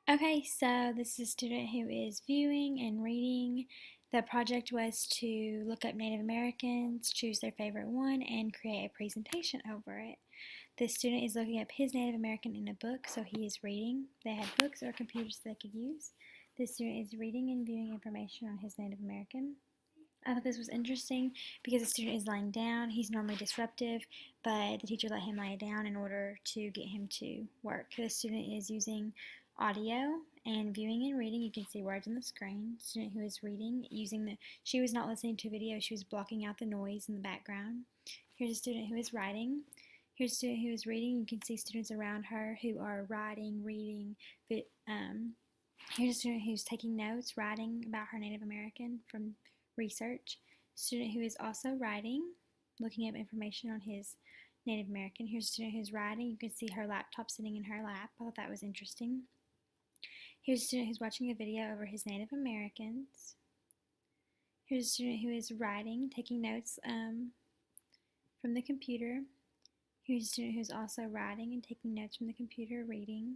Okay, so this is a student who is viewing and reading. The project was to look up Native Americans, choose their favorite one, and create a presentation over it. The student is looking up his Native American in a book, so he is reading. They had books or computers they could use. The student is reading and viewing information on his Native American. I thought this was interesting because the student is lying down. He's normally disruptive, but the teacher let him lie down in order to get him to work. The student is using audio and viewing and reading. You can see words on the screen. The student who is reading, she was not listening to video, she was blocking out the noise in the background. Here's a student who is writing. Here's a student who is reading. You can see students around her who are writing, reading. Here's a student who's taking notes, writing about her Native American from research. Student who is also writing, looking up information on his Native American. Here's a student who's writing. You can see her laptop sitting in her lap. I thought that was interesting. Here's a student who's watching a video over his Native Americans. Here's a student who is writing, taking notes from the computer. Here's a student who's also writing and taking notes from the computer, reading.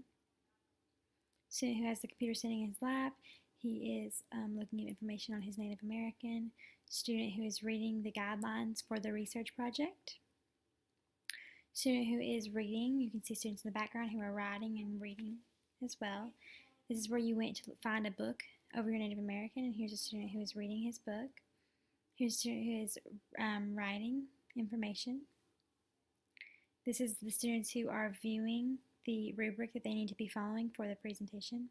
Student who has the computer sitting in his lap. He is looking at information on his Native American. Student who is reading the guidelines for the research project. Student who is reading. You can see students in the background who are writing and reading as well. This is where you went to find a book over your Native American, and here's a student who is reading his book. Here's a student who is writing information. This is the students who are viewing the rubric that they need to be following for the presentation.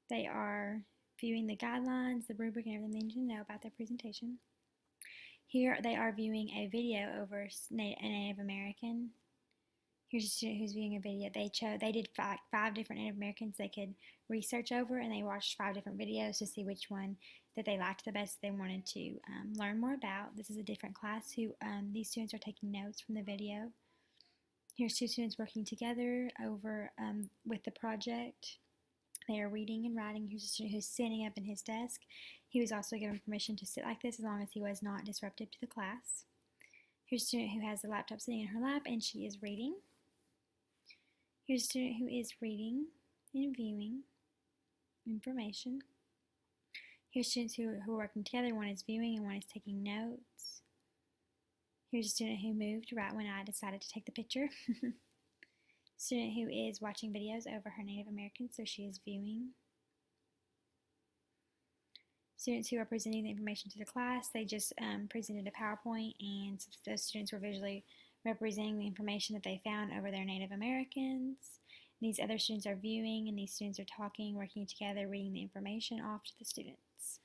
They are viewing the guidelines, the rubric, and everything they need to know about their presentation. Here they are viewing a video over a Native American. Here's a student who's viewing a video. They did five different Native Americans they could research over, and they watched 5 different videos to see which one that they liked the best they wanted to learn more about. This is a different class who these students are taking notes from the video. Here's 2 students working together over with the project. They are reading and writing. Here's a student who's sitting up in his desk. He was also given permission to sit like this as long as he was not disruptive to the class. Here's a student who has the laptop sitting in her lap and she is reading. Here's a student who is reading and viewing information. Here's students who are working together. One is viewing and one is taking notes. Here's a student who moved right when I decided to take the picture. Student who is watching videos over her Native American, so she is viewing. Students who are presenting the information to the class, they just presented a PowerPoint, and those students were visually representing the information that they found over their Native Americans. These other students are viewing, and these students are talking, working together, reading the information off to the students.